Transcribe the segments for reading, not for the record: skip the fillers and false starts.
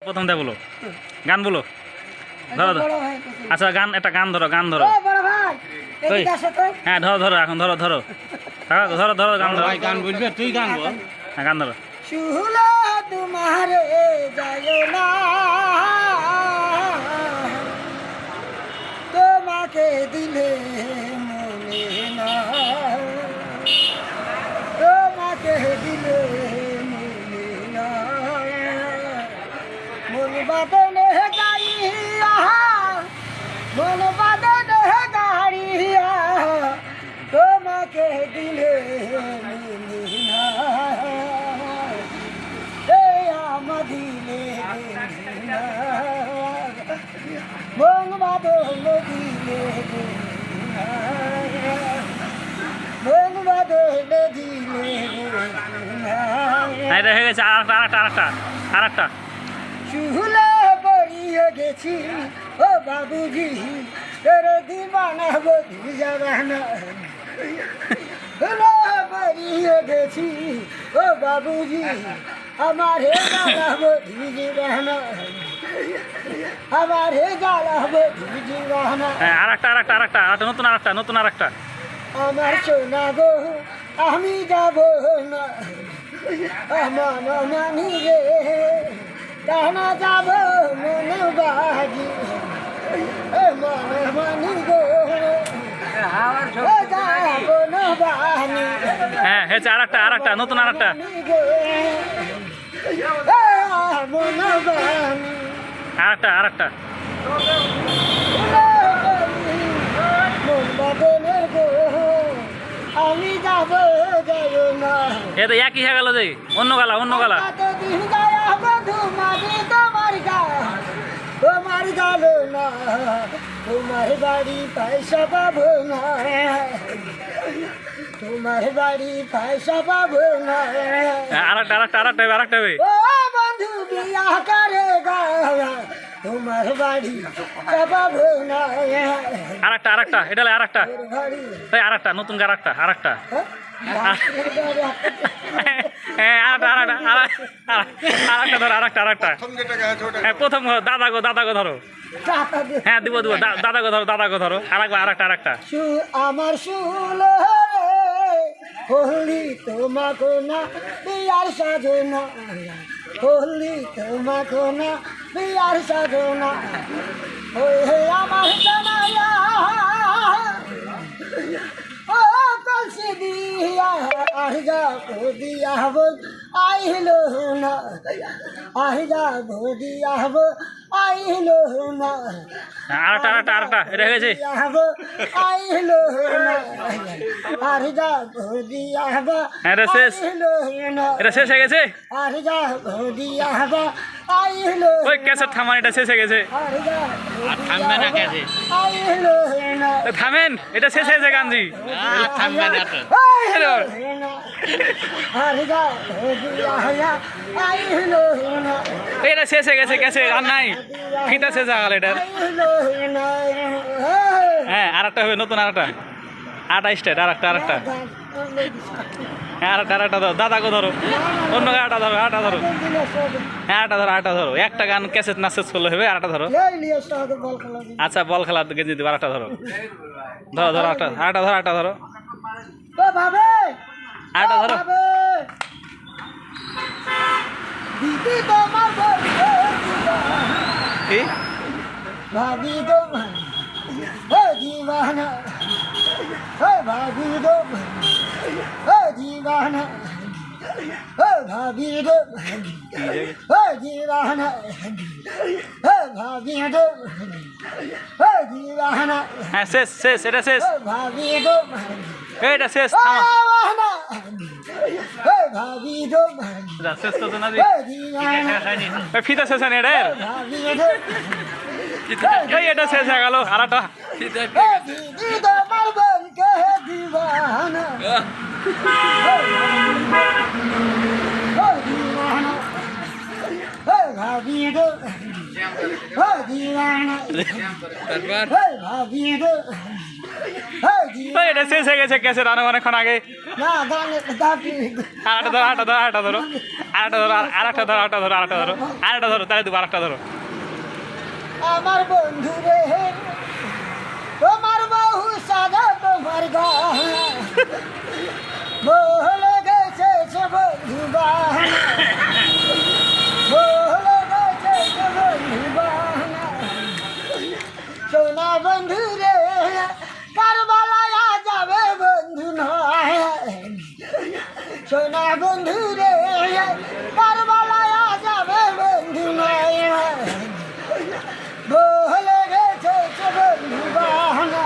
প্রথম দে বলো, গান বলো, ধরো ধরো। আচ্ছা গান, একটা গান ধরো, গান ধরো। হ্যাঁ ধরো ধরো, এখন ধরো ধরো ধরো ধরো, গান ধরো। গান বলবে, তুই গান বল। হ্যাঁ গান ধরো। শুহলা তোমারে যায় না, তোমাকে দিলে মনে না, তোমাকে দিলে মনে না, মন বাদনে গাইয়া, মন বাদনে গাড়িয়া, তোমাকে দিলে মনে না, দিলে মন বাদল দিলে, মন বাদল দিলে। এটা হয়ে গেছে, আর একটা। শুহলে পড়িয়ে গেছি ও বাবুজি, তোর দিবানা বধু যাবানা, পড়িয়ে গেছি ও বাবুজি, हमारे गाला भीजी रहना, हमारे गाला भीजी रहना। নতুন আরেকটা। আমার সোনা গো আমি যাব না, আমার মানি রে কানা যাব মন বাজি, মন মানি গো যাব না বানি। হ্যাঁ হয়েছে, আরেকটা, নতুন আরেকটা। আরেকটা। আমি যাব না, এটা একই হয়ে গেল যে, অন্য গালা। তোমার গেল না, তোমার বাড়ি পয়সা পাবো না, তোমার বাড়ি পয়সা পাবো না। আরেকটা। ও বন্ধু বিয়া করে গা, তোমার বাড়ি পাবো না। আরেকটা, এটা আরেকটা। এই আরেকটা, নতুন আরেকটা। হ্যাঁ আরেকটা। হ্যাঁ প্রথম দাদাগো ধরো। হ্যাঁ দিব দাদাগো ধরো। আরেকটা। আমার শুল হলি তোমাকে না বিয়ার সাজনা, হলি তোমাকে না বিয়ার সাজনা, ওই আমার জানাইয়া ও কলসি দিয়া আর যা দিয়া হব আইলো না, আহি যা দিয়া হব আইলো না। আরেকটা, এটা হয়ে গেছে। আইলো না, আর যা দিয়া হব। এটা শেষ হয়ে গেছে। আর যা দিয়া হব আইলো। ওই ক্যাসেট থামান, এটা শেষ হয়ে গেছে। থামবে না কেসে? আইলো না, থামেন, এটা শেষ হয়েছে গানজি। থামবে না তো। আর যা দিয়া আইলো না, এটা শেষ হয়ে গেছে, ক্যাসেট আর নাই, ফিতা শেষ হয়ে গেল এটার। হ্যাঁ আরেকটা হবে, নতুন আরেকটা স্টেট। আরেকটা। হ্যাঁ আরেকটা ধরো, দাদাকে ধরো, অন্য আরেকটা ধরো। হ্যাঁ আরেকটা ধরো। একটা গান ক্যাসেট না শেষ করলে হবে, আরেকটা ধরো। আচ্ছা বল খেলা গেঞ্জি দিব, আরেকটা ধরো। আরেকটা ধরো। আরেকটা ধরো। দিদি তোমার কি ভাবি তোমার দিবানা, ভাবি তোমার দিবানা, ভাবি তোমার দিবানা, ভাবি তোমার দিবানা। হ্যাঁ শেষ, এটা শেষ। ভাবি তোমার এটা শেষ, থামা। ভাবি তোমার শেষ করতো না দিবানা, ফিতা শেষ হয় না এটার। এই এটা শেষ হয়ে গেল, আরেকটা। দিদি তোমার বোনকে দিবানা, ভাবি দিবানা, ভাবি এই দিলে ওই এটা শেষ হয়ে গেছে ক্যাসেট আরো অনেকক্ষণ আগে না গানে দাবি আর একটা ধরো আরেকটা ধরো আরেকটা ধরো আরেকটা ধরো আরেকটা ধরো আরেকটা ধরো আরেকটা ধরো তাহলে দেবো আরেকটা ধরো আমার বন্ধু রে তোমার বহু সাদা তোমার গহনা বহলে গেছে সে বন্ধু বাহানা বহলে গেছে সে বন্ধু বাহানা সোনা বন্ধু রে কারবালায়া যাবে বন্ধু নয় সোনা বন্ধু রে কারবালায়া যাবে বন্ধু নয় বহলে গেছে সে বন্ধু বাহানা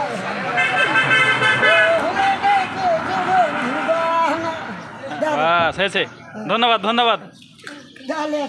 বহলে গেছে সে বন্ধু বাহানা বাস হয়েছে ধন্যবাদ ধন্যবাদ তাহলে